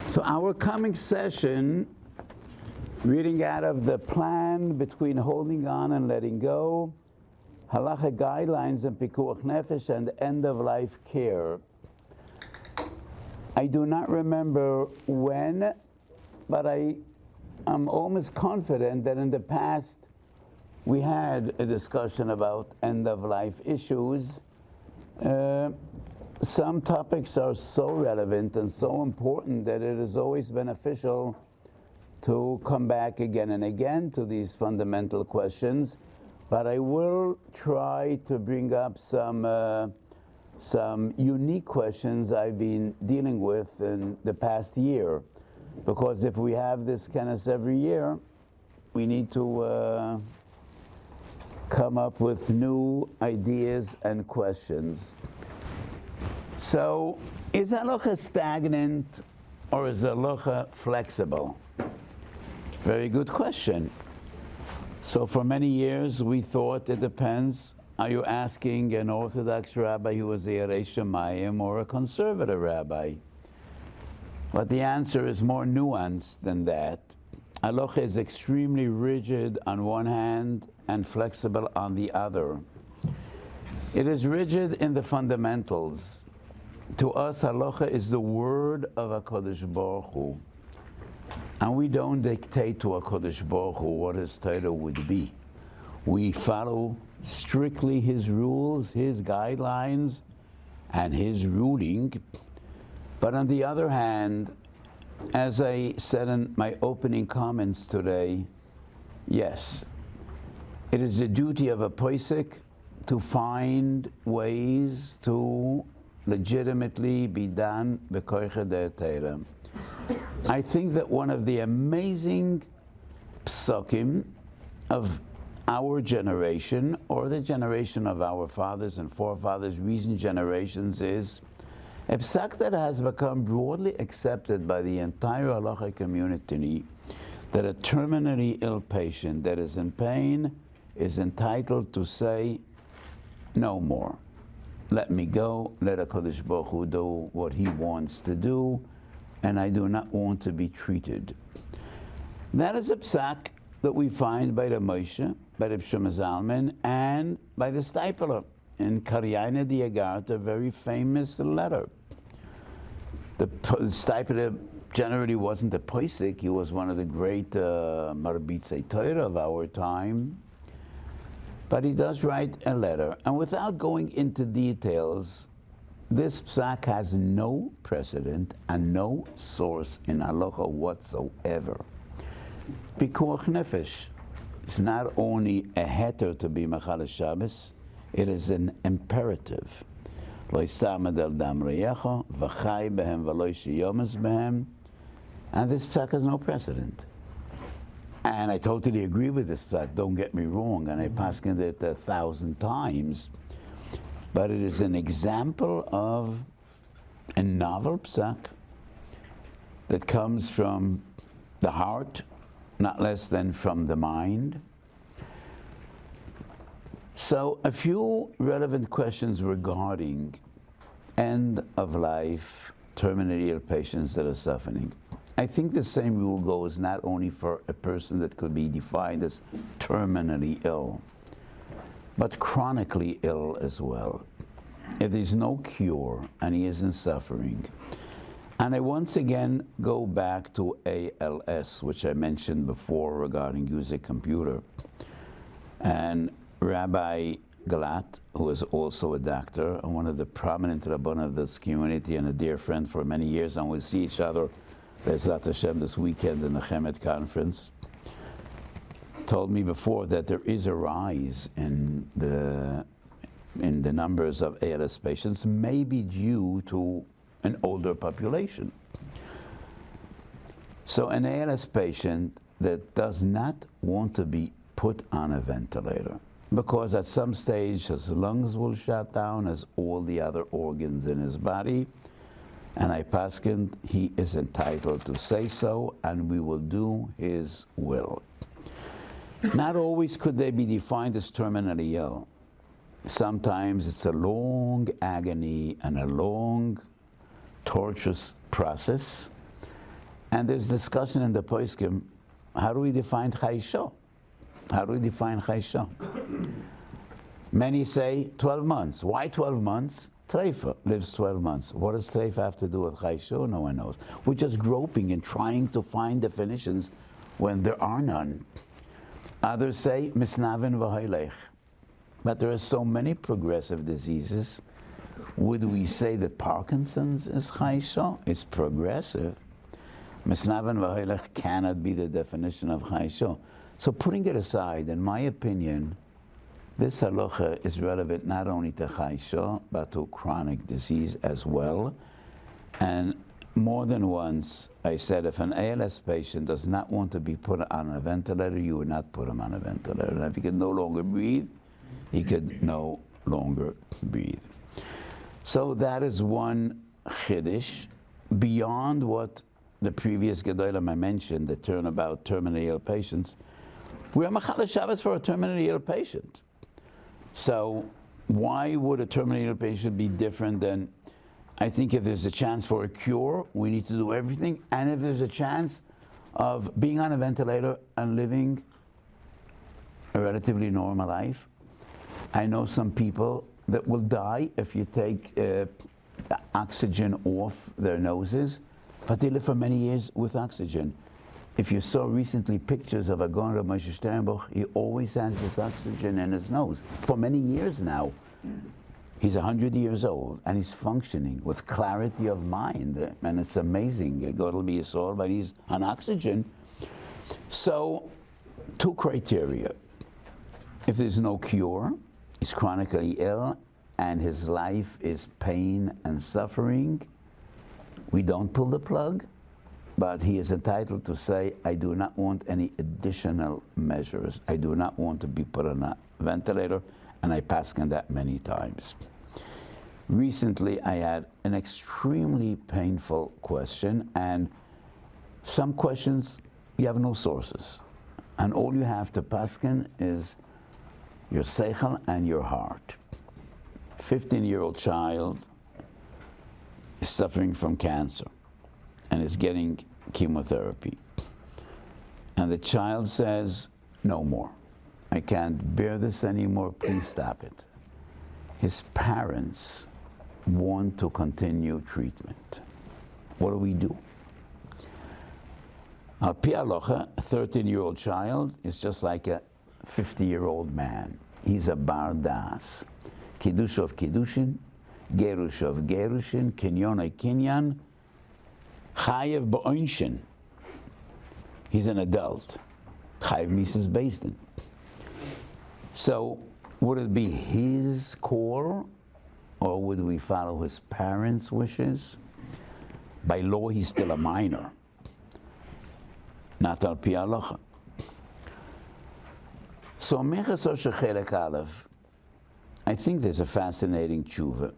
So our coming session, reading out of the plan between holding on and letting go, Halachic guidelines and pikuach nefesh and end-of-life care. I do not remember when, but I'm almost confident that in the past we had a discussion about end-of-life issues. Some topics are so relevant and so important that it is always beneficial to come back again and again to these fundamental questions. But I will try to bring up some unique questions I've been dealing with in the past year. Because if we have this kind every year, we need to come up with new ideas and questions. So, is halacha stagnant or is halacha flexible? Very good question. So for many years we thought it depends. Are you asking an Orthodox rabbi who was a Yerei Shemayim or a conservative rabbi? But the answer is more nuanced than that. Halacha is extremely rigid on one hand and flexible on the other. It is rigid in the fundamentals. To us, halacha is the word of HaKadosh Baruch Hu. And we don't dictate to HaKadosh Baruch Hu what his title would be. We follow strictly his rules, his guidelines, and his ruling. But on the other hand, as I said in my opening comments today, yes, it is the duty of a posek to find ways to legitimately be done b'koicha de'atera. I think that one of the amazing psukim of our generation, or the generation of our fathers and forefathers, recent generations, is a psak that has become broadly accepted by the entire halachic community, that a terminally ill patient that is in pain is entitled to say, no more. Let me go, let HaKadosh Baruch Hu do what he wants to do, and I do not want to be treated. That is a psak that we find by the Moshe, by the Shlomo Zalman, and by the Stipler in Karyana Diagart, a very famous letter. The Stipler generally wasn't a posek, he was one of the great Marbitzei Torah of our time. But he does write a letter, and without going into details, this psak has no precedent and no source in halacha whatsoever. Pikuach nefesh is not only a heter to be machal Shabbos, it is an imperative. Lo yisamad el dam reyecha v'chai behem v'lo yiyomes behem, and this psak has no precedent. And I totally agree with this psak, don't get me wrong, and I paskined it 1,000 times. But it is an example of a novel psak that comes from the heart, not less than from the mind. So a few relevant questions regarding end of life, terminally ill patients that are suffering. I think the same rule goes not only for a person that could be defined as terminally ill, but chronically ill as well. If there's no cure and he isn't suffering. And I once again go back to ALS, which I mentioned before regarding using a computer. And Rabbi Galat, who is also a doctor and one of the prominent Rabbanim of this community and a dear friend for many years, and we'll see each other Be'ezrat Hashem this weekend in the Chemet conference, told me before that there is a rise in the numbers of ALS patients, maybe due to an older population. So an ALS patient that does not want to be put on a ventilator, because at some stage his lungs will shut down as all the other organs in his body, and I paskin, he is entitled to say so, and we will do his will. Not always could they be defined as terminally ill. Sometimes it's a long agony and a long, torturous process, And there's discussion in the poskim, how do we define chaisha? How do we define chaisha? Many say 12 months. Why 12 months? Treifa lives 12 months. What does treifa have to do with chaisha? No one knows. We're just groping and trying to find definitions when there are none. Others say misnavin v'haylech. But there are so many progressive diseases. Would we say that Parkinson's is chaisha? It's progressive. Misnavin v'haylech cannot be the definition of chaisha. So putting it aside, in my opinion, this halacha is relevant not only to chaisha, but to chronic disease as well. And more than once, I said if an ALS patient does not want to be put on a ventilator, you would not put him on a ventilator. And if he could no longer breathe, he could no longer breathe. So that is one chiddush beyond what the previous gedolim I mentioned, the turnabout terminally ill patients. We're machal Shabbos for a terminally ill patient. So why would a terminally ill patient be different than, I think if there's a chance for a cure, we need to do everything. And if there's a chance of being on a ventilator and living a relatively normal life, I know some people that will die if you take the oxygen off their noses, but they live for many years with oxygen. If you saw recently pictures of a Gon Rav Moshe Sternbuch, he always has this oxygen in his nose for many years now. He's 100 years old and he's functioning with clarity of mind, and it's amazing. God will be a soul, but he's on oxygen. So, two criteria. If there's no cure, he's chronically ill, and his life is pain and suffering, we don't pull the plug. But he is entitled to say, I do not want any additional measures. I do not want to be put on a ventilator, and I paskin that many times. Recently, I had an extremely painful question, and some questions, you have no sources. And all you have to paskin is your seichel and your heart. 15-year-old child is suffering from cancer and is getting chemotherapy. And the child says, no more. I can't bear this anymore, please stop it. His parents want to continue treatment. What do we do? Al pi halacha, a 13-year-old child is just like a 50-year-old man. He's a bar das. Kiddush of kiddushin, gerush of gerushin, kinyon of kinyan, chayev ba'onshin. He's an adult. Chayev Mises Beis. So, would it be his call, or would we follow his parents' wishes? By law, he's still a minor, not al pi halacha. So, Minchas Osher Chelek Aleph, I think there's a fascinating tshuva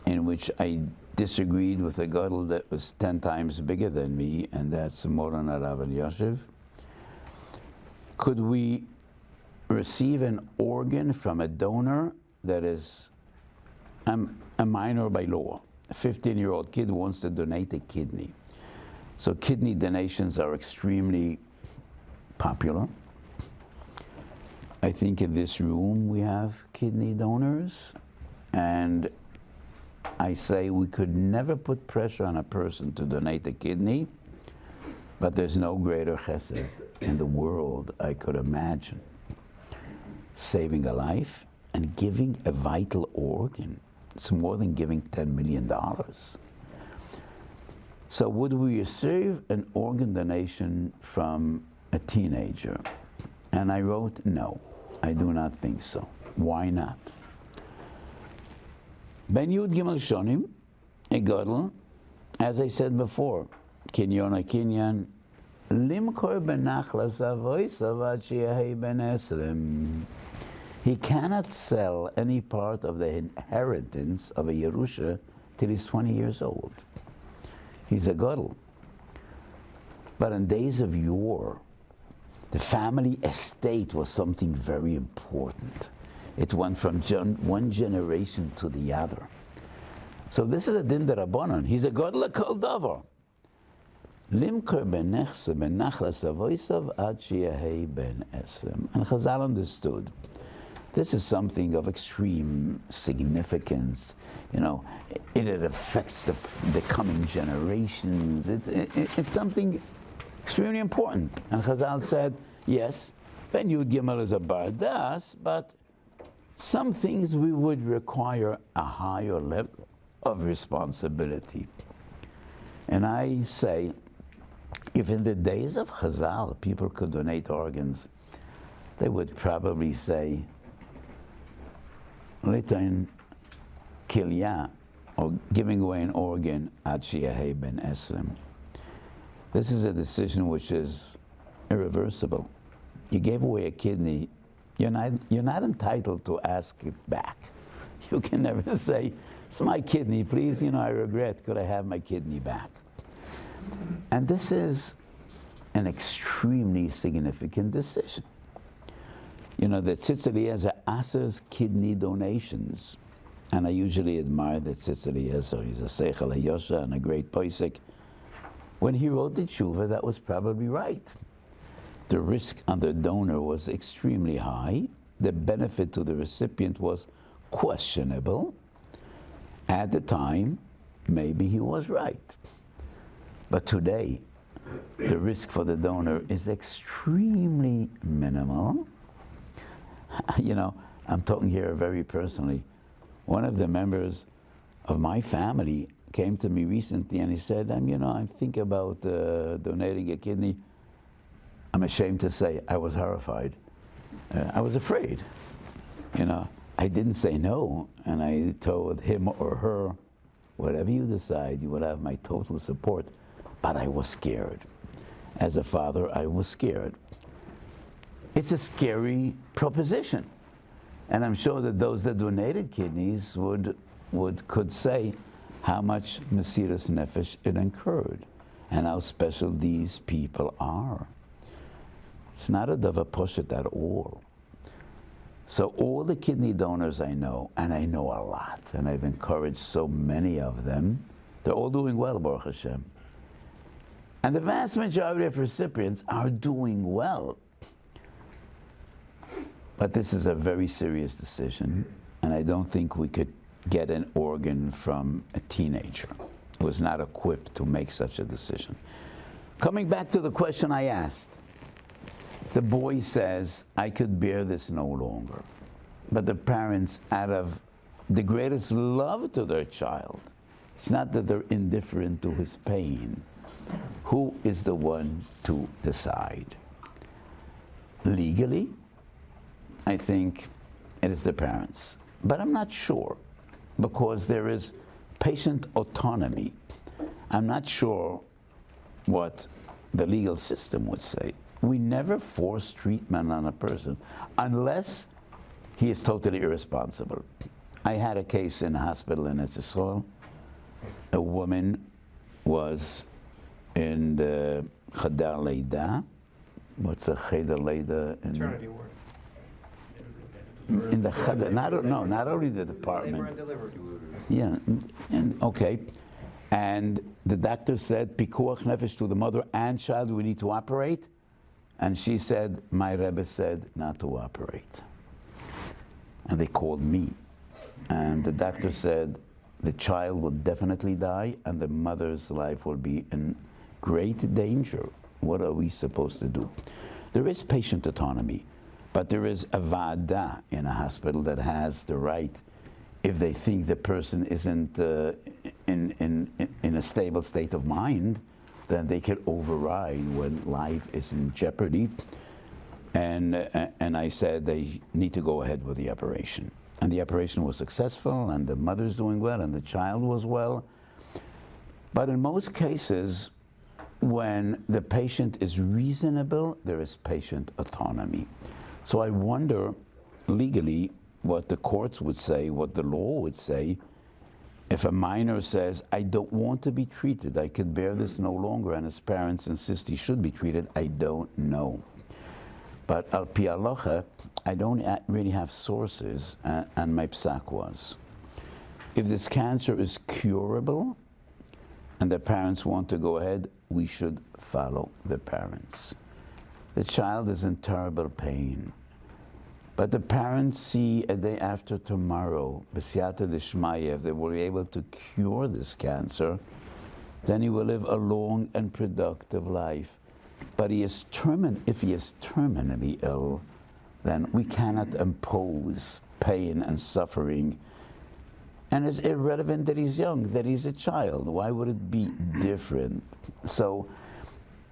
in which I disagreed with a gadol that was 10 times bigger than me, and that's Moran Arav Yoshev. Could we receive an organ from a donor that is a minor by law? A 15-year-old kid wants to donate a kidney. So kidney donations are extremely popular. I think in this room we have kidney donors, and I say we could never put pressure on a person to donate a kidney, but there's no greater chesed in the world I could imagine. Saving a life and giving a vital organ. It's more than giving $10 million. So would we receive an organ donation from a teenager? And I wrote, no, I do not think so. Why not? Ben Yud Gimel Shonim, a gadol, as I said before, kinyon kinyan, limkor benachlas avoisav ad sheyeh ben esrim. He cannot sell any part of the inheritance of a Yerusha till he's 20 years old. He's a gadol. But in days of yore, the family estate was something very important. It went from one generation to the other. So this is a din d'Rabbanan. He's a gadol kol davar. Limker benechse benachlas avoisav ad sheyehei ben esrem. And Chazal understood this is something of extreme significance. You know, it affects the coming generations. It's something extremely important. And Chazal said, yes, Ben Yud Gimel is a bardas, but some things we would require a higher level of responsibility. And I say, if in the days of Chazal people could donate organs, they would probably say, Litain kilya, or giving away an organ ad sheyehei ben esrem. This is a decision which is irreversible. You gave away a kidney, you're not entitled to ask it back. You can never say, it's my kidney, please, I regret, could I have my kidney back? And this is an extremely significant decision. The Tzitz Eliezer asks kidney donations. And I usually admire that Tzitz Eliezer. He's a Seichel HaYosha and a great Poisek. When he wrote the tshuva, that was probably right. The risk on the donor was extremely high. The benefit to the recipient was questionable. At the time, maybe he was right. But today, the risk for the donor is extremely minimal. I'm talking here very personally. One of the members of my family came to me recently and he said, I'm thinking about donating a kidney. I'm ashamed to say I was horrified. I was afraid. I didn't say no, and I told him or her, whatever you decide, you will have my total support. But I was scared. As a father, I was scared. It's a scary proposition. And I'm sure that those that donated kidneys could say how much Mesiras Nefesh it incurred and how special these people are. It's not a davar poshet at all. So all the kidney donors I know, and I know a lot, and I've encouraged so many of them, they're all doing well, Baruch Hashem. And the vast majority of recipients are doing well. But this is a very serious decision, and I don't think we could get an organ from a teenager who was not equipped to make such a decision. Coming back to the question I asked, the boy says, I could bear this no longer. But the parents, out of the greatest love to their child, it's not that they're indifferent to his pain. Who is the one to decide? Legally, I think it is the parents. But I'm not sure, because there is patient autonomy. I'm not sure what the legal system would say. We never force treatment on a person unless he is totally irresponsible. I had a case in a hospital in Israel. A woman was in the Chadar Leida. What's a Chadar Leida? Maternity ward. In the Chadar, not only the department. Labor and delivery. Yeah, and okay. And the doctor said, Pikuach Nefesh to the mother and child, we need to operate. And she said, my Rebbe said not to operate. And they called me. And the doctor said, the child will definitely die and the mother's life will be in great danger. What are we supposed to do? There is patient autonomy, but there is a vada in a hospital that has the right, if they think the person isn't in a stable state of mind, then they can override when life is in jeopardy. And I said they need to go ahead with the operation. And the operation was successful, and the mother's doing well, and the child was well. But in most cases, when the patient is reasonable, there is patient autonomy. So I wonder legally what the courts would say, what the law would say, if a minor says, I don't want to be treated, I can bear this no longer, and his parents insist he should be treated, I don't know. But al pi halacha, I don't really have sources, and my psak was. If this cancer is curable, and the parents want to go ahead, we should follow the parents. The child is in terrible pain, but the parents see a day after tomorrow, b'siyata d'shmaya, if they will be able to cure this cancer, then he will live a long and productive life. But if he is terminally ill, then we cannot impose pain and suffering. And it's irrelevant that he's young, that he's a child. Why would it be different? So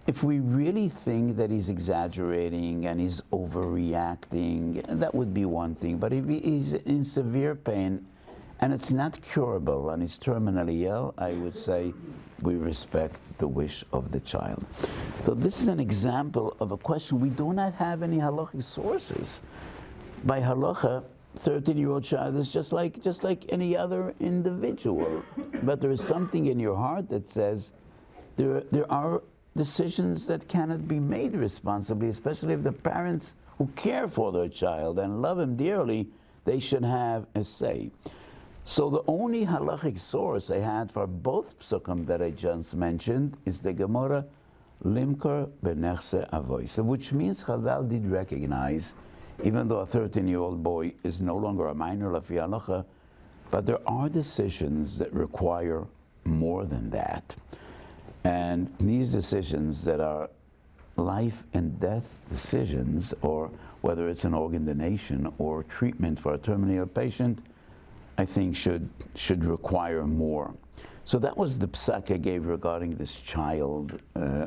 if we really think that he's exaggerating and he's overreacting, that would be one thing. But if he's in severe pain and it's not curable and he's terminally ill, I would say we respect the wish of the child. So this is an example of a question. We do not have any halachic sources. By halacha, 13-year-old child is just like any other individual. But there is something in your heart that says there are decisions that cannot be made responsibly, especially if the parents who care for their child and love him dearly, they should have a say. So the only halachic source I had for both psukim that I just mentioned is the Gemara Limkar Benechse Avois, which means Chazal did recognize, even though a 13-year-old boy is no longer a minor lafi halacha, but there are decisions that require more than that. And these decisions that are life and death decisions, or whether it's an organ donation or treatment for a terminally ill patient, I think should require more. So that was the psak I gave regarding this child.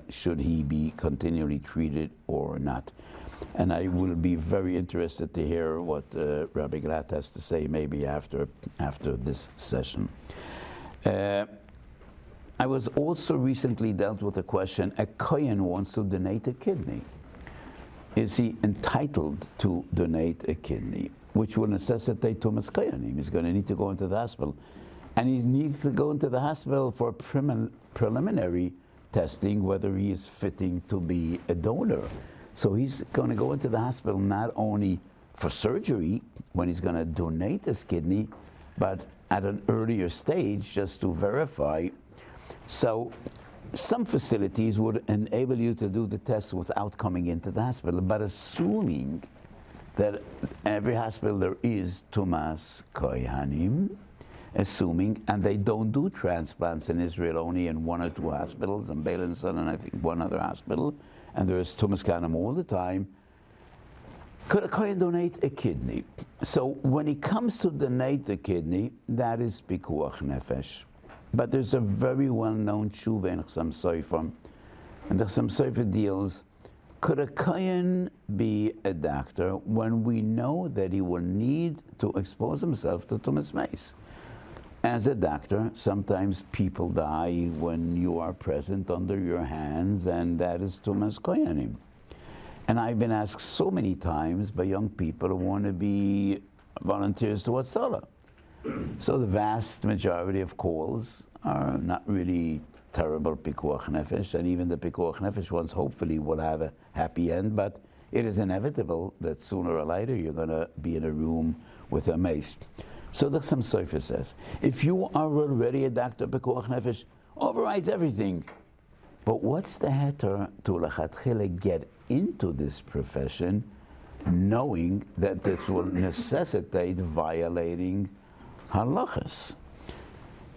Should he be continually treated or not? And I will be very interested to hear what Rabbi Glat has to say maybe after this session. I was also recently dealt with a question: a kohen wants to donate a kidney. Is he entitled to donate a kidney? Which will necessitate Tumas Kohanim. He's going to need to go into the hospital. And he needs to go into the hospital for preliminary testing, whether he is fitting to be a donor. So he's going to go into the hospital not only for surgery, when he's going to donate his kidney, but at an earlier stage just to verify. So some facilities would enable you to do the test without coming into the hospital, but assuming that every hospital there is Tumas Kohanim, assuming, and they don't do transplants in Israel, only in one or two hospitals, in Beilinson and I think one other hospital, and there is Tumas Kohanim all the time. Could a Kohen donate a kidney? So when it comes to donate the kidney, that is pikuach nefesh. But there's a very well-known tshuva in Chassam Sofer, and the Chassam Sofer deals, could a Kohen be a doctor when we know that he will need to expose himself to Tumas Meis? As a doctor, sometimes people die when you are present under your hands, and that is Tumas Kohanim. And I've been asked so many times by young people who want to be volunteers to Watzala. So the vast majority of calls are not really terrible pikuach nefesh, and even the pikuach nefesh ones hopefully will have a happy end, but it is inevitable that sooner or later you're going to be in a room with a mace. So the Chassam Sofer says, if you are already a doctor, pikuach nefesh overrides everything. But what's the heter to lechatchila get into this profession, knowing that this will necessitate violating halachas?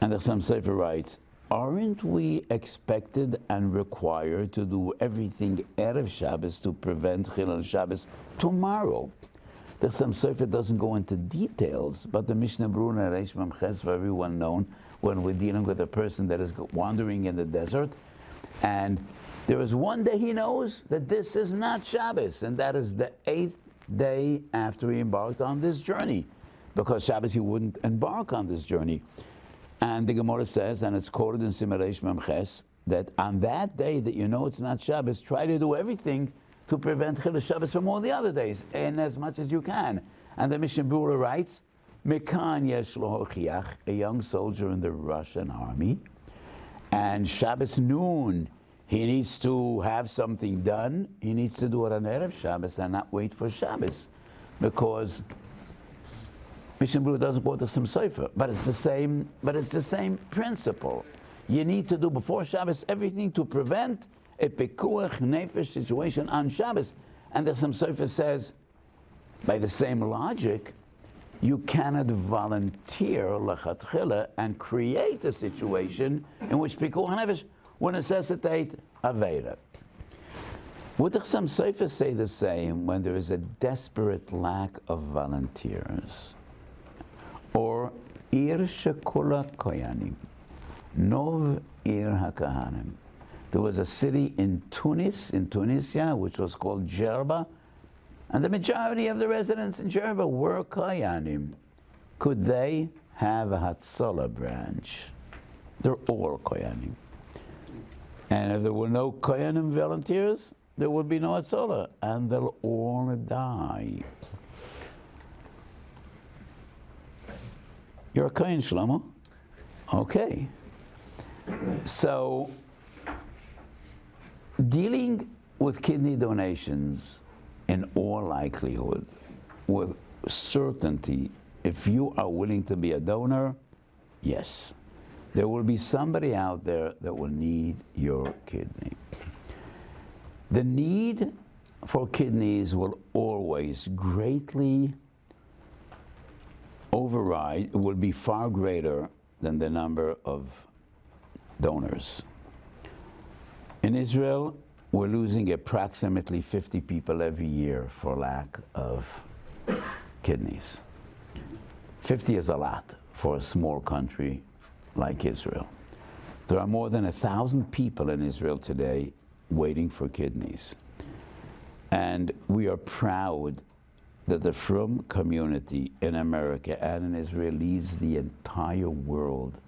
And the Chassam Sofer writes, aren't we expected and required to do everything Erev Shabbos to prevent Chilul Shabbos tomorrow? The Chassam Sofer doesn't go into details, but the Mishnah Bruna Reish Memches, very well known, when we're dealing with a person that is wandering in the desert, and there is one day he knows that this is not Shabbos, and that is the 8th day after he embarked on this journey, because Shabbos he wouldn't embark on this journey. And the Gemara says, and it's quoted in Simei Reish Memches, that on that day that you know it's not Shabbos, try to do everything to prevent Chilul Shabbos from all the other days, and as much as you can. And the Mishnah Brura writes, Mekan yesh lo hochiach, a young soldier in the Russian army, and Shabbos noon, he needs to have something done. He needs to do it on Erev Shabbos and not wait for Shabbos, because Mishnah Brura doesn't quote the Chassam Sofer, but it's the same principle. you need to do before Shabbos everything to prevent a pekuach nefesh situation on Shabbos. And the Chassam Sofer says, by the same logic, you cannot volunteer lechatchila and create a situation in which pekuach nefesh will necessitate avera. Would the Chassam Sofer say the same when there is a desperate lack of volunteers? Or ir shekula kohanim, nov ir hakohanim. There was a city in Tunis, in Tunisia, which was called Jerba, and the majority of the residents in Jerba were kohanim. Could they have a Hatzalah branch? They're all kohanim. And if there were no kohanim volunteers, there would be no Hatzalah, and they'll all die. You're a kohen, Shlomo? Okay. So, dealing with kidney donations, in all likelihood, with certainty, if you are willing to be a donor, yes, there will be somebody out there that will need your kidney. The need for kidneys will always greatly override, it will be far greater than the number of donors. In Israel, we're losing approximately 50 people every year for lack of kidneys. 50 is a lot for a small country like Israel. There are more than 1,000 people in Israel today waiting for kidneys. And we are proud that the Frum community in America and in Israel leads the entire world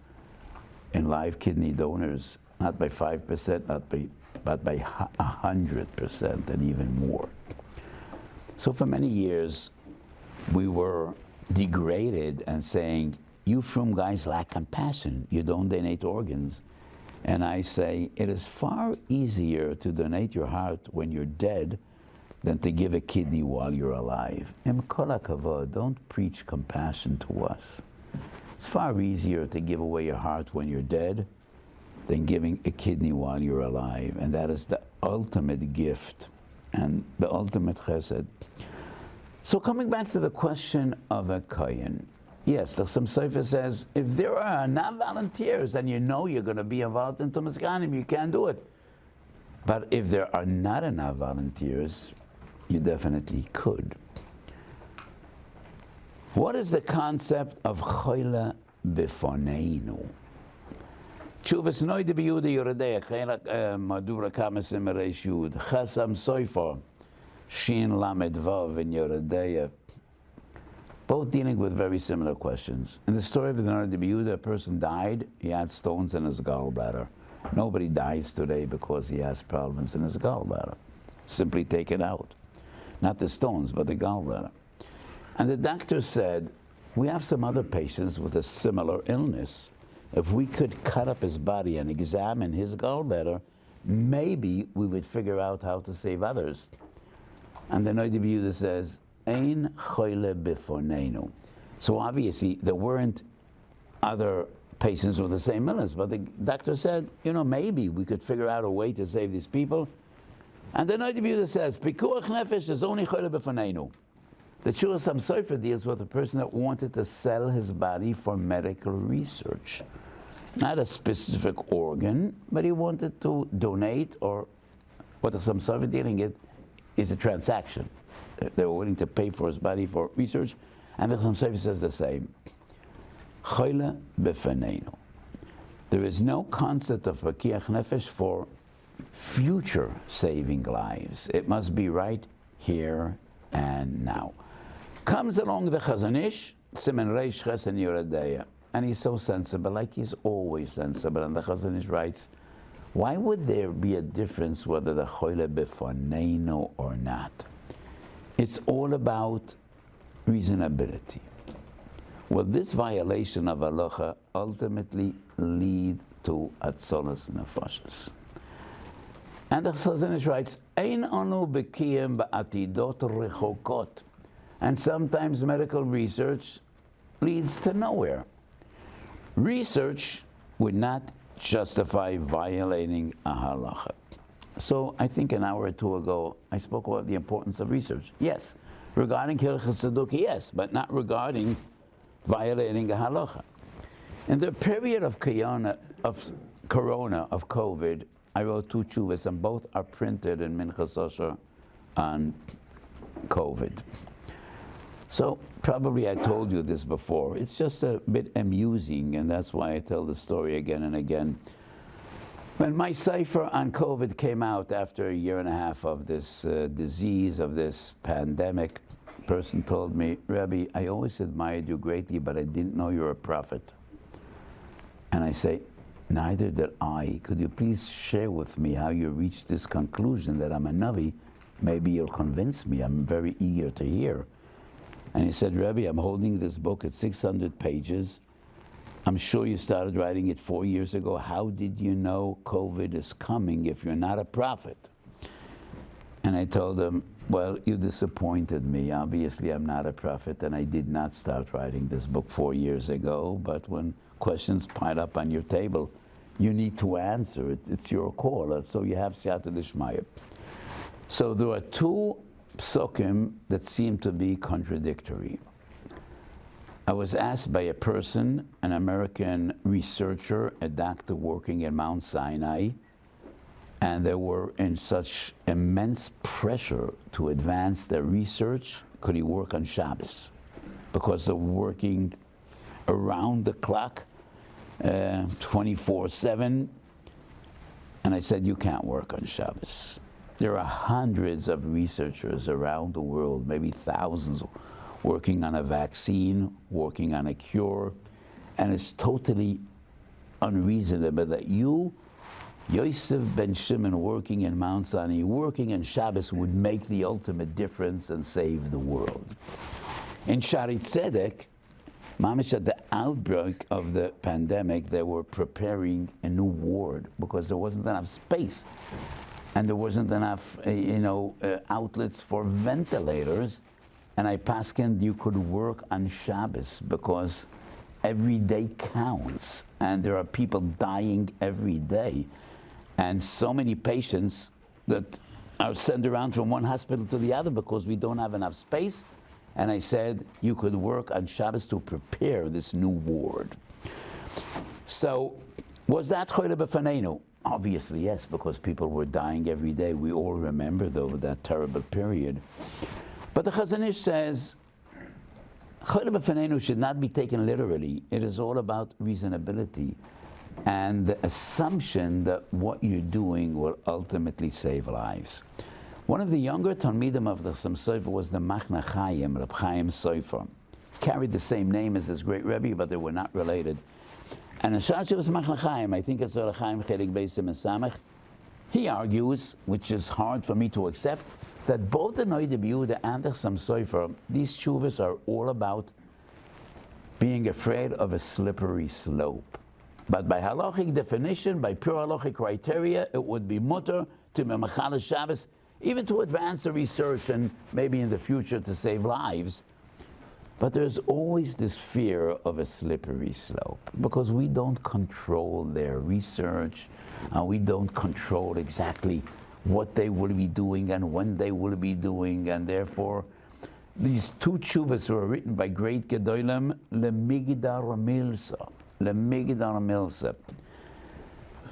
in live kidney donors, not by 5%, but by 100% and even more. So for many years, we were degraded and saying, you Frum guys lack compassion, you don't donate organs. And I say, it is far easier to donate your heart when you're dead than to give a kidney while you're alive. Im kol hakavod, don't preach compassion to us. It's far easier to give away your heart when you're dead than giving a kidney while you're alive. And that is the ultimate gift and the ultimate chesed. So coming back to the question of a kohen, yes, the Chassam Sofer says, if there are enough volunteers and you know you're going to be involved in Tumas Kohanim, you can do it. But if there are not enough volunteers, you definitely could. What is the concept of choyle befoneinu? Tshuvas noide biyude yoredei chelak madura kamesim reish yud Chassam Sofer shin lamed vav in yoredei, both dealing with very similar questions. In the story of the Noda B'Yehuda, a person died, he had stones in his gallbladder. Nobody dies today because he has problems in his gallbladder. Simply take it out. Not the stones, but the gallbladder. And the doctor said, we have some other patients with a similar illness. If we could cut up his body and examine his gallbladder, maybe we would figure out how to save others. And the Noda B'Yehuda says, Ein choyle befoneinu. So obviously there weren't other patients with the same illness, but the doctor said, maybe we could figure out a way to save these people. And the Noda B'Yehuda says, pikuach nefesh is only choyle befoneinu. The Chassam Sofer deals with a person that wanted to sell his body for medical research. Not a specific organ, but he wanted to donate, or what the Chassam Sofer dealing with is a transaction. They were willing to pay for his body for research, and the Chassam Sofer says the same. Choyle befoneinu. There is no concept of pikuach nefesh for future saving lives. It must be right here and now. Comes along the Chazon Ish, Siman Reish Ches and Yoredeya, and he's so sensible, like he's always sensible. And the Chazon Ish writes, why would there be a difference whether the choyle befoneinu or not? It's all about reasonability. Will this violation of halacha ultimately lead to atzolas nefashos? And the Chazon Ish writes, Ein anu bekiyem ba'atidot rechokot. And sometimes medical research leads to nowhere. Research would not justify violating a halacha. So I think an hour or two ago, I spoke about the importance of research. Yes, regarding Hilchos Tzeduki, yes, but not regarding violating a halacha. In the period of corona, of COVID, I wrote 2 tshuvas, and both are printed in Minchas Osher on COVID. So probably I told you this before. It's just a bit amusing, and that's why I tell the story again and again. When my cipher on COVID came out after a year and a half of this disease, of this pandemic, a person told me, Rabbi, I always admired you greatly, but I didn't know you're a prophet. And I say, neither did I. Could you please share with me how you reached this conclusion that I'm a Navi? Maybe you'll convince me. I'm very eager to hear. And he said, Rabbi, I'm holding this book at 600 pages. I'm sure you started writing it 4 years ago. How did you know COVID is coming if you're not a prophet? And I told him, well, you disappointed me. Obviously, I'm not a prophet, and I did not start writing this book 4 years ago. But when questions pile up on your table, you need to answer it. It's your call. So you have siyata d'shmaya. So there are 2 psukim that seem to be contradictory. I was asked by a person, an American researcher, a doctor working at Mount Sinai, and they were in such immense pressure to advance their research. Could he work on Shabbos? Because they're working around the clock, 24/7. And I said, you can't work on Shabbos. There are hundreds of researchers around the world, maybe thousands, working on a vaccine, working on a cure, and it's totally unreasonable that you, Yosef ben Shimon, working in Mount Sinai, working in Shabbos, would make the ultimate difference and save the world. In Shari Tzedek, mamish at the outbreak of the pandemic, they were preparing a new ward because there wasn't enough space. And there wasn't enough, outlets for ventilators. And I paskined you could work on Shabbos because every day counts. And there are people dying every day. And so many patients that are sent around from one hospital to the other because we don't have enough space. And I said, you could work on Shabbos to prepare this new ward. So, was that choyle b'faneinu? Obviously, yes, because people were dying every day. We all remember, though, that terrible period. But the Chazon Ish says, choyle b'faneinu should not be taken literally. It is all about reasonability and the assumption that what you're doing will ultimately save lives. One of the younger Talmidim of the Chassam Sofer was the Machna Chaim, Reb Chaim Sofer. Carried the same name as his great Rebbe, but they were not related. And in Shach was Machna Chaim, I think it's Reb Chaim Chelik Beisim and Samech. He argues, which is hard for me to accept, that both the Noida B'Yehuda and the Chassam Sofer, these tshuvas are all about being afraid of a slippery slope. But by halachic definition, by pure halachic criteria, it would be mutter to be machal Shabbos, even to advance the research and maybe in the future to save lives. But there's always this fear of a slippery slope because we don't control their research, we don't control exactly what they will be doing and when they will be doing, and therefore these 2 tshuvas were written by great Gedolim, Lemigdar Milsa.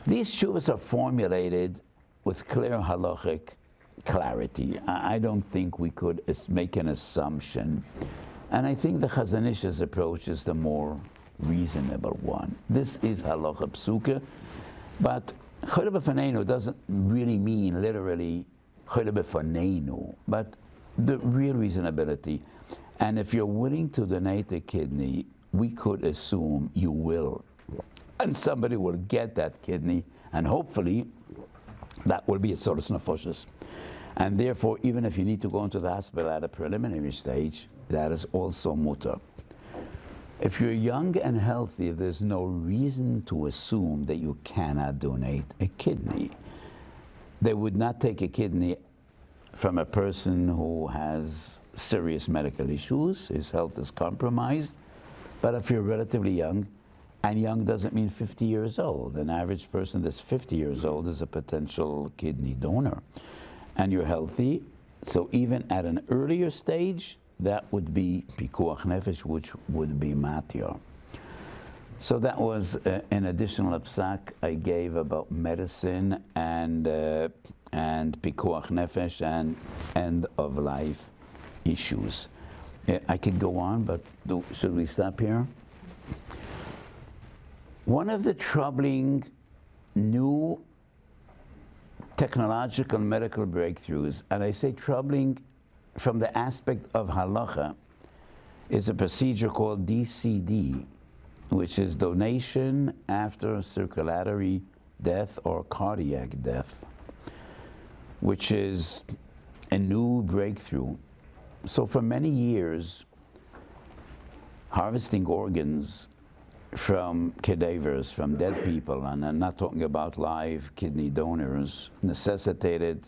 These tshuvas are formulated with clear halachic clarity. I don't think we could make an assumption. And I think the Chazon Ish's approach is the more reasonable one. This is halacha psuke, but choyle b'faneinu doesn't really mean literally choyle b'faneinu, but the real reasonability. And if you're willing to donate a kidney, we could assume you will. And somebody will get that kidney, and hopefully that will be a solus nefashos. And therefore, even if you need to go into the hospital at a preliminary stage, that is also mutter. If you're young and healthy, there's no reason to assume that you cannot donate a kidney. They would not take a kidney from a person who has serious medical issues, his health is compromised. But if you're relatively young And young doesn't mean 50 years old. An average person that's 50 years old is a potential kidney donor. And you're healthy, so even at an earlier stage, that would be pikuach nefesh, which would be matir. So that was an additional psak I gave about medicine and pikuach nefesh and end of life issues. I could go on, but should we stop here? One of the troubling new technological medical breakthroughs, and I say troubling from the aspect of halacha, is a procedure called DCD, which is donation after circulatory death or cardiac death, which is a new breakthrough. So for many years, harvesting organs from cadavers, from dead people, and I'm not talking about live kidney donors, necessitated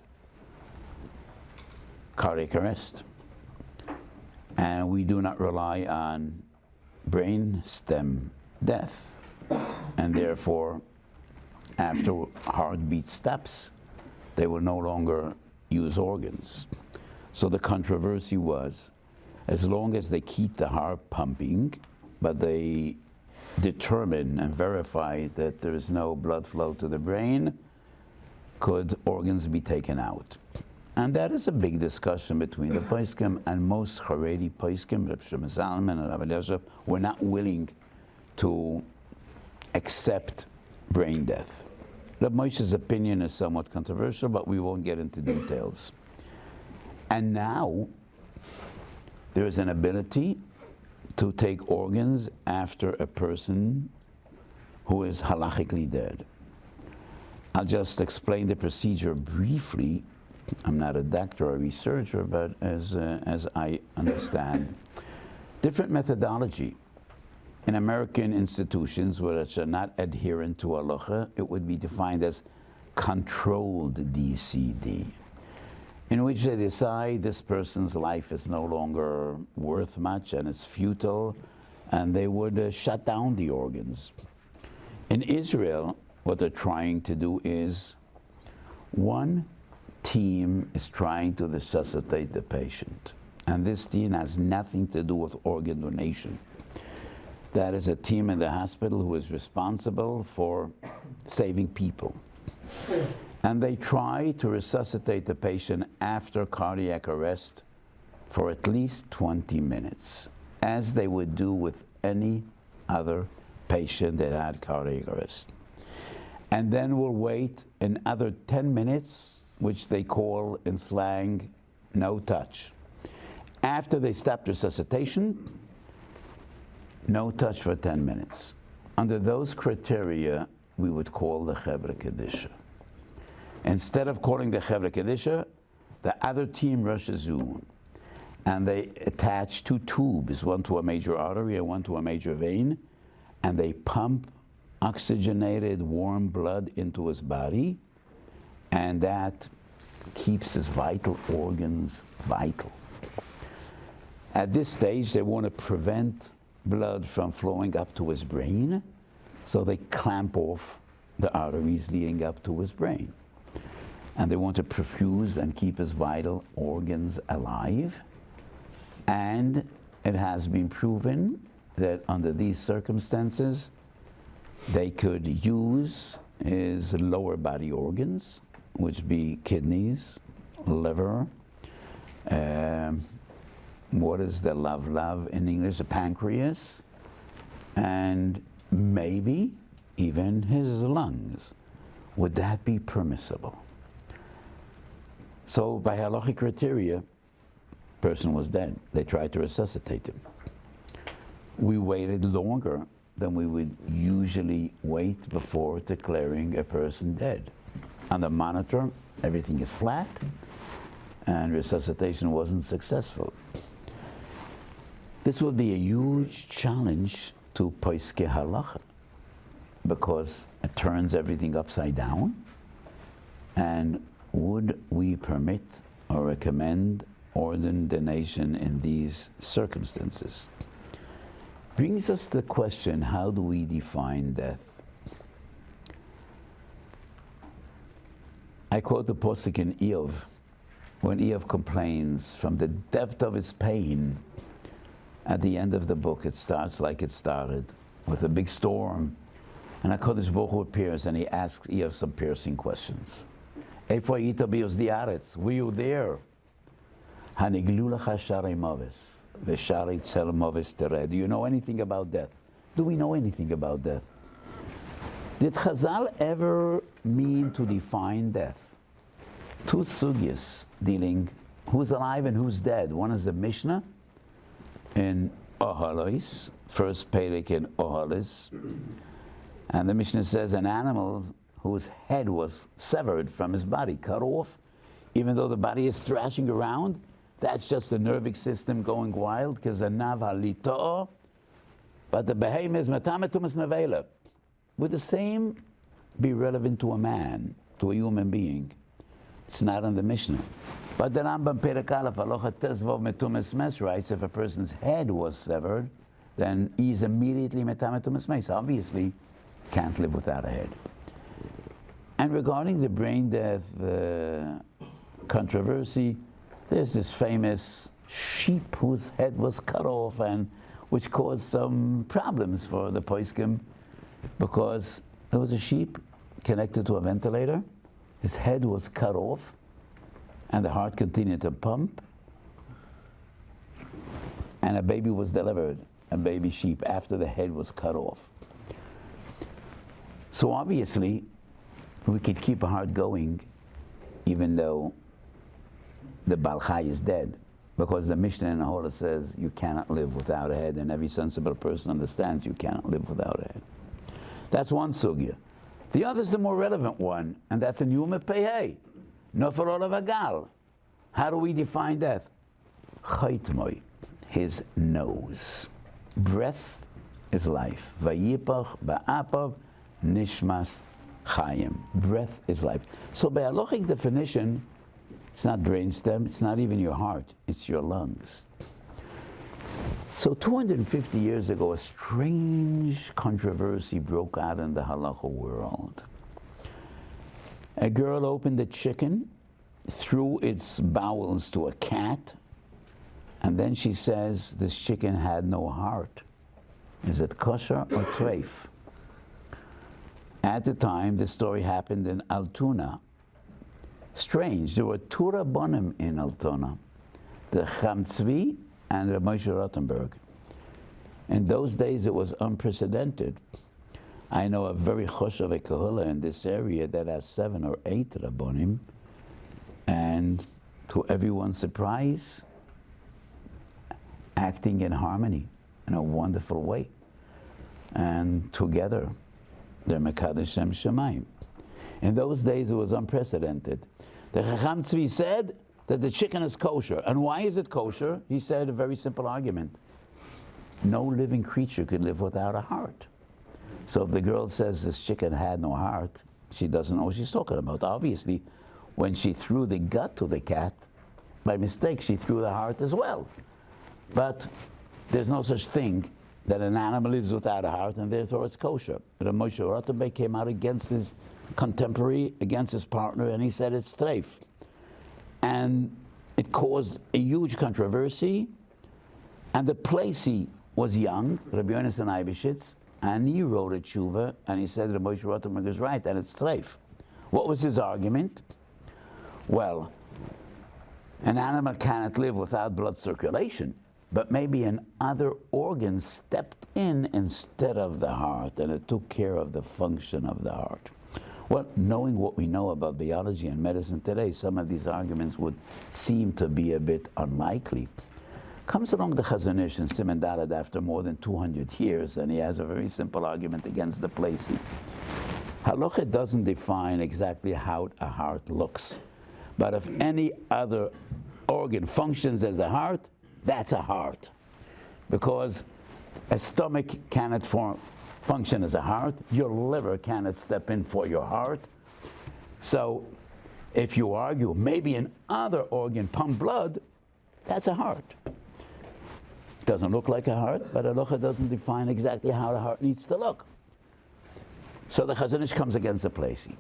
cardiac arrest. And we do not rely on brain stem death. And therefore, after heartbeat stops, they will no longer use organs. So the controversy was, as long as they keep the heart pumping, but they determine and verify that there is no blood flow to the brain, could organs be taken out? And that is a big discussion between the poskim, and most Haredi poskim, Reb Shlomo Zalman and Rav Eliezer, were not willing to accept brain death. Reb Moshe's opinion is somewhat controversial, but we won't get into details. And now there is an ability to take organs after a person who is halachically dead. I'll just explain the procedure briefly. I'm not a doctor or a researcher, but as I understand, different methodology. In American institutions which are not adherent to halacha, it would be defined as controlled DCD, in which they decide this person's life is no longer worth much and it's futile, and they would shut down the organs. In Israel, what they're trying to do is, one team is trying to resuscitate the patient, and this team has nothing to do with organ donation. That is a team in the hospital who is responsible for saving people. And they try to resuscitate the patient after cardiac arrest for at least 20 minutes, as they would do with any other patient that had cardiac arrest. And then we'll wait another 10 minutes, which they call in slang, no touch. After they stop resuscitation, no touch for 10 minutes. Under those criteria, we would call the Chevra Kedisha. Instead of calling the Chevra Kedisha, the other team rushes in, and they attach two tubes, one to a major artery and one to a major vein, and they pump oxygenated warm blood into his body, and that keeps his vital organs vital. At this stage, they want to prevent blood from flowing up to his brain, so they clamp off the arteries leading up to his brain. And they want to perfuse and keep his vital organs alive. And it has been proven that under these circumstances, they could use his lower body organs, which be kidneys, liver, what is the love in English, the pancreas, and maybe even his lungs. Would that be permissible? So by halachic criteria, person was dead. They tried to resuscitate him. We waited longer than we would usually wait before declaring a person dead. On the monitor, everything is flat, and resuscitation wasn't successful. This would be a huge challenge to Poiske Halacha, because it turns everything upside down. And would we permit or recommend organ donation in these circumstances? brings us the question, how do we define death? I quote the posuk in Iyov, when Iyov complains from the depth of his pain. At the end of the book, it starts like it started, with a big storm, and HaKadosh Baruch Hu appears and he asks Iyov some piercing questions. Eifo ayita bi'os di'aretz? Were you there? Haniglu lecha sharei moves, v'sharei tzel moves tered. Do you know anything about death? Do we know anything about death? Did Chazal ever mean to define death? Two sugyas dealing who's alive and who's dead. One is the Mishnah in Ohalos, first Perek in Ohalos. And the Mishnah says an animal whose head was severed from his body, cut off, even though the body is thrashing around, that's just the nervous system going wild, because a nav halito, but the behem is metametumas nevela. Would the same be relevant to a man, to a human being? It's not in the Mishnah. But the Rambam Perek Aleph Halacha Tezvav Metumas Mes writes, if a person's head was severed, then he's immediately metametumas mes. Obviously, can't live without a head. And regarding the brain death controversy, there's this famous sheep whose head was cut off, and which caused some problems for the poskim, because there was a sheep connected to a ventilator, his head was cut off, and the heart continued to pump, and a baby was delivered, a baby sheep, after the head was cut off. So obviously, we could keep a heart going even though the Baal Chai is dead, because the Mishnah in the Halacha says you cannot live without a head, and every sensible person understands you cannot live without a head. That's one sugya. The other is the more relevant one, and that's in Yom Pehei, Nofar Olav Agal. How do we define death? Chaytmoi, his nose. Breath is life. Vayipach ba'apav nishmas chayim. Breath is life. So by halachic definition, it's not brainstem, it's not even your heart, it's your lungs. So 250 years ago, a strange controversy broke out in the halacha world. A girl opened a chicken, threw its bowels to a cat, and then she says this chicken had no heart. Is it kosher or treif? At the time, this story happened in Altoona. Strange, there were two Rabbanim in Altoona, the Chaim Tzvi and the Moshe Rothenberg. In those days, it was unprecedented. I know a very choshev kahula in this area that has 7 or 8 Rabbanim, and to everyone's surprise, acting in harmony in a wonderful way. And together, they're Mekadesh Shem Shemayim. In those days, it was unprecedented. The Chacham Tzvi said that the chicken is kosher. And why is it kosher? He said a very simple argument. No living creature could live without a heart. So if the girl says this chicken had no heart, she doesn't know what she's talking about. Obviously, when she threw the gut to the cat, by mistake, she threw the heart as well. But there's no such thing that an animal lives without a heart, and therefore it's kosher. But Moshe Rothenberg came out against his contemporary, against his partner, and he said it's treif. And it caused a huge controversy, and the Placey was young, Rabbi Yonasan Eibeshitz, and he wrote a tshuva, and he said that Moshe Rothenberg is right, and it's treif. What was his argument? Well, an animal cannot live without blood circulation, but maybe another organ stepped in instead of the heart, and it took care of the function of the heart. Well, knowing what we know about biology and medicine today, some of these arguments would seem to be a bit unlikely. Comes along the Chazon Ish in Siman Daled after more than 200 years, and he has a very simple argument against the Placey. Halacha doesn't define exactly how a heart looks, but if any other organ functions as a heart, that's a heart. Because a stomach cannot function as a heart, your liver cannot step in for your heart. So if you argue maybe another organ pump blood, that's a heart. It doesn't look like a heart, but halacha doesn't define exactly how the heart needs to look. So the Chazon Ish comes against the Plesi.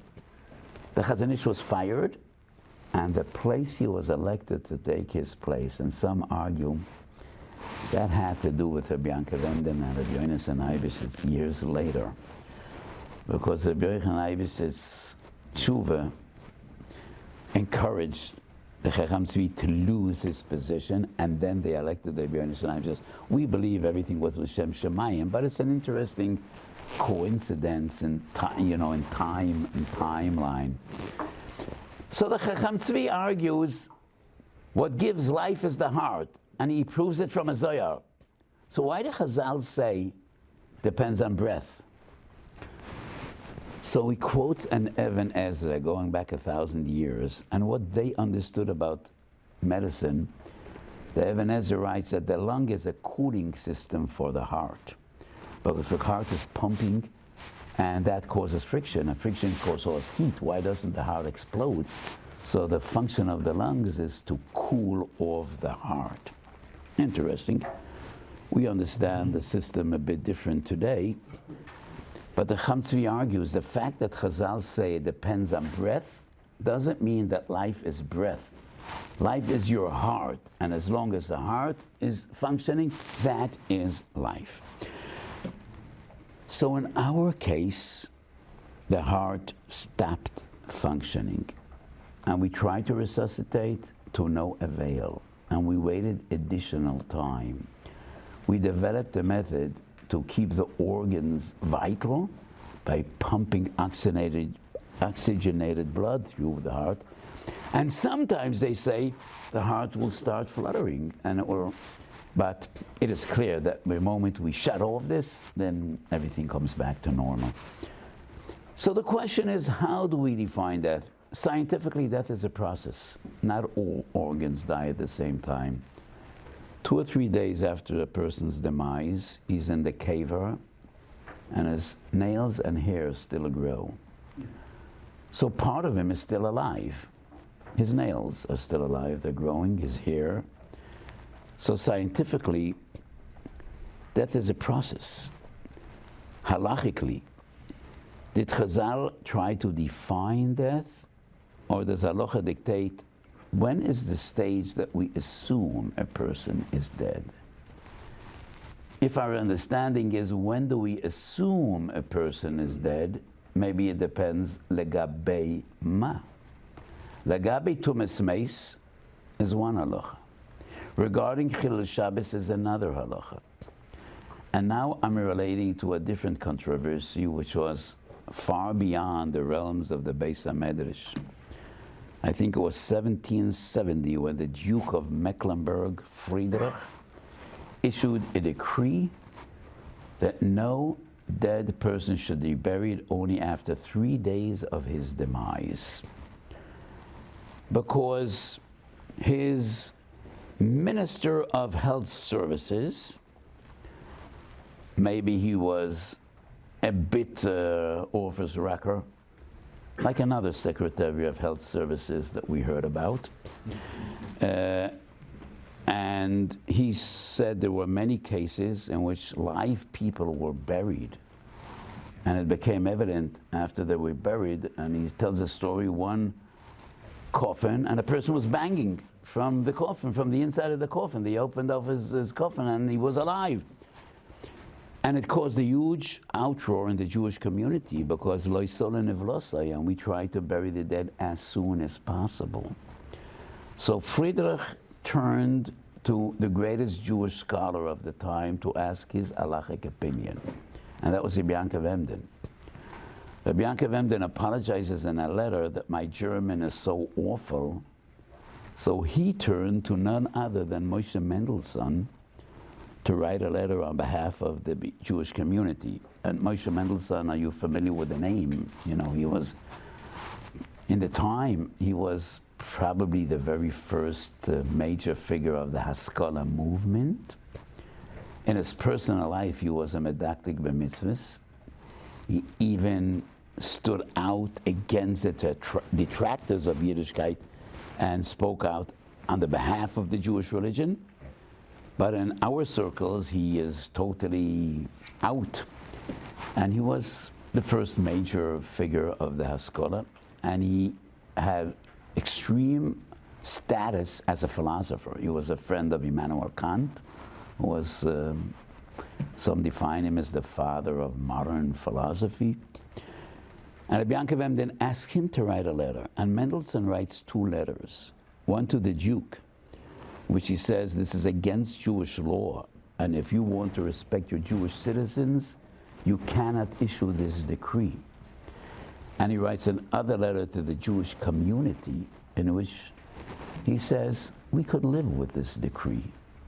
The Chazon Ish was fired, and the Plesi was elected to take his place. And some argue that had to do with Rabbi Yankov Emden and Rabbi Yonasan Eibish's years later. Because Rabbi Yonasan Eibish's tshuva encouraged the Chacham Tzvi to lose his position, and then they elected Rabbi Yonasan Eibish. We believe everything was L'Shem Shemayim, but it's an interesting coincidence in time, in time and timeline. So the Chacham Tzvi argues what gives life is the heart, and he proves it from a Zohar. So why do Chazal say depends on breath? So he quotes an Even Ezra going back 1,000 years, and what they understood about medicine. The Even Ezra writes that the lung is a cooling system for the heart, because the heart is pumping, and that causes friction, and friction causes heat. Why doesn't the heart explode? So the function of the lungs is to cool off the heart. Interesting. We understand the system a bit different today. But the Chacham Tzvi argues the fact that Chazal say it depends on breath doesn't mean that life is breath. Life is your heart, and as long as the heart is functioning, that is life. So in our case, the heart stopped functioning, and we tried to resuscitate to no avail, and we waited additional time. We developed a method to keep the organs vital by pumping oxygenated blood through the heart. And sometimes they say the heart will start fluttering, but it is clear that the moment we shut off this, then everything comes back to normal. So the question is, how do we define death? Scientifically, death is a process. Not all organs die at the same time. 2 or 3 days after a person's demise, he's in the caver, and his nails and hair still grow. So part of him is still alive. His nails are still alive, they're growing, his hair. So scientifically, death is a process. Halachically, did Chazal try to define death, or does halacha dictate when is the stage that we assume a person is dead? If our understanding is when do we assume a person is dead, maybe it depends legabei ma. Legabei tumas meis is one halacha. Regarding Chilul Shabbos is another halacha. And now I'm relating to a different controversy which was far beyond the realms of the Beis HaMedrash. I think it was 1770 when the Duke of Mecklenburg, Friedrich, issued a decree that no dead person should be buried only after 3 days of his demise. Because his Minister of Health Services, maybe he was a bit office wrecker, like another Secretary of Health Services that we heard about. And he said there were many cases in which live people were buried. And it became evident after they were buried, and he tells a story, one coffin, and a person was banging from the coffin, from the inside of the coffin. They opened up his coffin, and he was alive. And it caused a huge outroar in the Jewish community because lo yisole nivlosai, and we try to bury the dead as soon as possible. So Friedrich turned to the greatest Jewish scholar of the time to ask his halachic opinion, and that was Rabbi Yankov Emden. Rabbi Yankov Emden apologizes in a letter that my German is so awful, so he turned to none other than Moshe Mendelssohn to write a letter on behalf of the Jewish community. And Moshe Mendelssohn, are you familiar with the name? You know, he was, in the time, he was probably the very first major figure of the Haskalah movement. In his personal life, he was a medactic b'mitzvahs. He even stood out against the detractors of Yiddishkeit and spoke out on the behalf of the Jewish religion. But in our circles, he is totally out. And he was the first major figure of the Haskalah, and he had extreme status as a philosopher. He was a friend of Immanuel Kant, who was, some define him as the father of modern philosophy. And Rabbi Yankov Emden asked him to write a letter, and Mendelssohn writes 2 letters, one to the Duke, which he says this is against Jewish law, and if you want to respect your Jewish citizens, you cannot issue this decree. And he writes another letter to the Jewish community in which he says, we could live with this decree,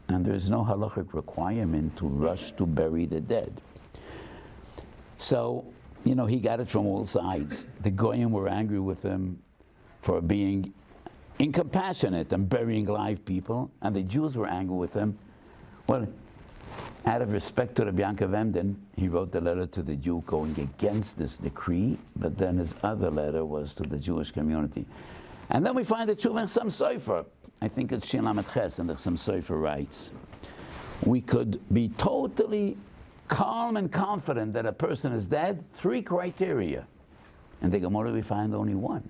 and there's no halachic requirement to rush to bury the dead. So, you know, he got it from all sides. The Goyim were angry with him for being incompassionate and burying live people, and the Jews were angry with him. Well, out of respect to Rabbi Yankov Emden, he wrote the letter to the Duke going against this decree, but then his other letter was to the Jewish community. And then we find the Tshuva in Chassam Sofer. I think it's Shin Lamed Ches, and the Chassam Sofer writes, we could be totally calm and confident that a person is dead, 3 criteria. And the Gemara we find only 1.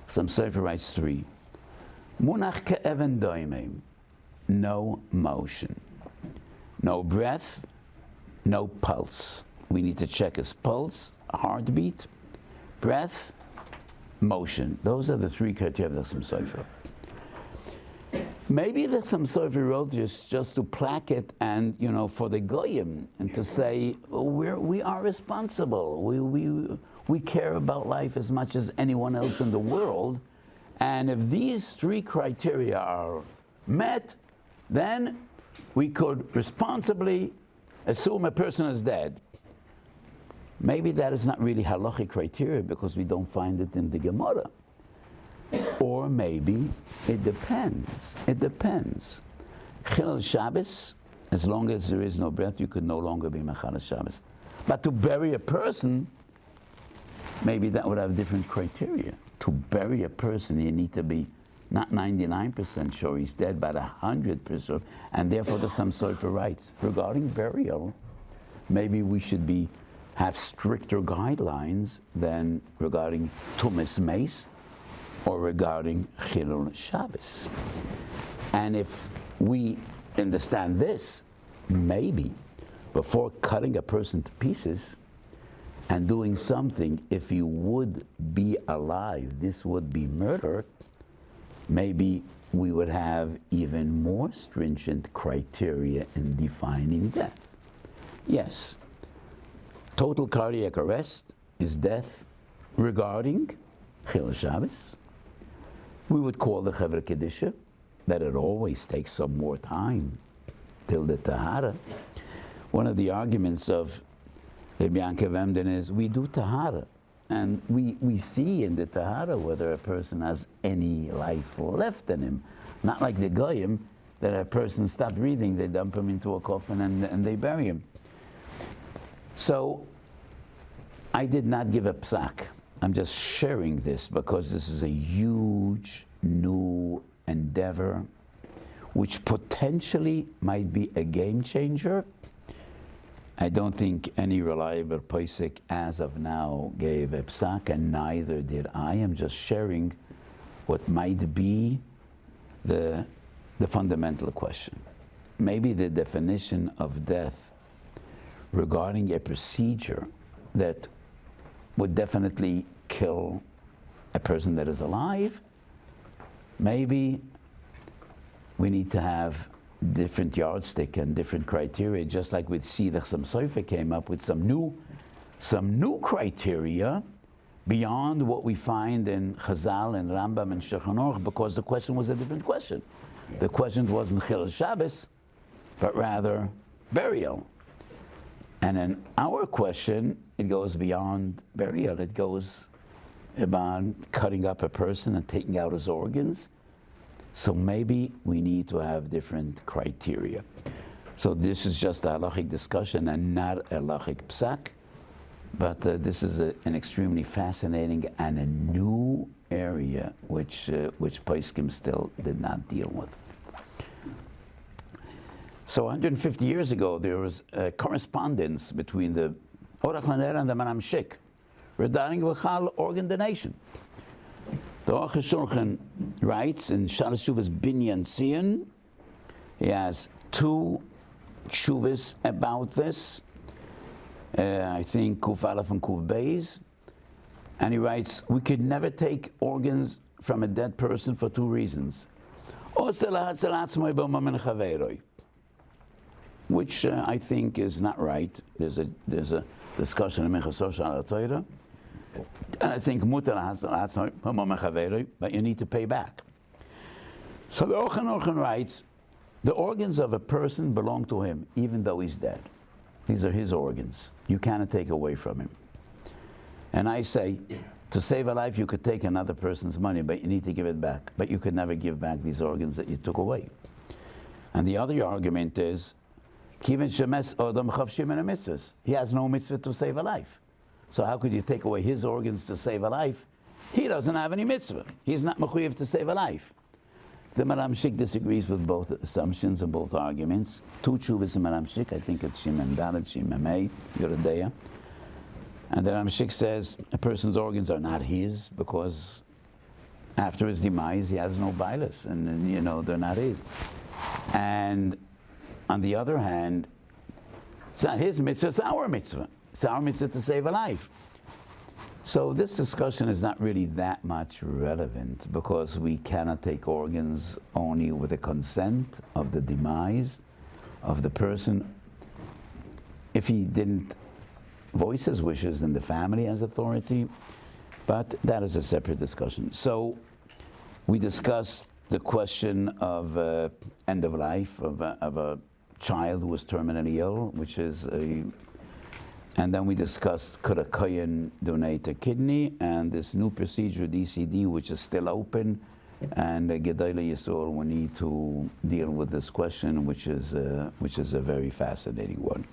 Chassam Sofer writes 3. Munach ke'even doimim, no motion. No breath, no pulse. We need to check his pulse, heartbeat, breath, motion. Those are the 3 criteria of the Chassam Sofer. Maybe the Chassam Sofer wrote this just to plaque it and, you know, for the Goyim, and to say, we are responsible. We care about life as much as anyone else in the world. And if these 3 criteria are met, then we could responsibly assume a person is dead. Maybe that is not really halachic criteria because we don't find it in the Gemara. Or maybe it depends. It depends. Chilul Shabbos, as long as there is no breath, you could no longer be Mechal Shabbos. But to bury a person, maybe that would have different criteria. To bury a person, you need to be not 99% sure he's dead, but 100%. And therefore the Chassam Sofer writes, regarding burial, maybe we should have stricter guidelines than regarding Tumas Meis or regarding Chilul Shabbos. And if we understand this, maybe before cutting a person to pieces and doing something, if he would be alive, this would be murder, maybe we would have even more stringent criteria in defining death. Yes, total cardiac arrest is death regarding Chilul Shabbos. We would call the Chevra Kedisha that it always takes some more time till the Tahara. One of the arguments of Rabbi Yankov Emden is we do Tahara, and we see in the Tahara whether a person has any life left in him. Not like the Goyim, that a person stopped breathing, they dump him into a coffin and they bury him. So I did not give a psak. I'm just sharing this because this is a huge new endeavor which potentially might be a game changer. I don't think any reliable posek as of now gave a psak, and neither did I. I'm just sharing what might be the fundamental question. Maybe the definition of death regarding a procedure that would definitely kill a person that is alive, maybe we need to have different yardstick and different criteria, just like with see the Chassam Sofer came up with some new criteria beyond what we find in Chazal and Rambam and Shulchan Aruch, because the question was a different question. The question wasn't Chilul Shabbos, but rather burial. And in our question, it goes beyond burial. It goes about cutting up a person and taking out his organs. So maybe we need to have different criteria. So this is just a halachic discussion and not a halachic psak, but this is an extremely fascinating and a new area which poskim still did not deal with. So 150 years ago, there was a correspondence between the Orach Laner and the Manamshik regarding organ donation. The היוםהשחור writes in Shalosh Shuvas Binyan Tzion, he has 2 shuvas about this, I think Kuf Aleph and Kuf Beis, and he writes, we could never take organs from a dead person for 2 reasons. Which I think is not right. There's a discussion in Mechasor Shal HaTorah, and I think but you need to pay back. So the Orach writes, the organs of a person belong to him, even though he's dead. These are his organs. You cannot take away from him. And I say, to save a life, you could take another person's money, but you need to give it back. But you could never give back these organs that you took away. And the other argument is, he has no mitzvah to save a life. So how could you take away his organs to save a life? He doesn't have any mitzvah. He's not mechuyev to save a life. The Maramshik disagrees with both assumptions and both arguments. 2 tshuvas in Maramshik, I think it's Shimon Dalet, Shimon Mei, Yoredeya. And the Maramshik says a person's organs are not his because after his demise he has no bias, and they're not his. And on the other hand, it's not his mitzvah, it's our mitzvah. It's our mitzvah to save a life. So this discussion is not really that much relevant because we cannot take organs only with the consent of the demise of the person. If he didn't voice his wishes, then the family has authority, but that is a separate discussion. So we discussed the question of end of life, of a child who was terminally ill, which is and then we discussed, could a kohen donate a kidney, and this new procedure, DCD, which is still open, and Gedolei Yisrael will need to deal with this question, which is a very fascinating one.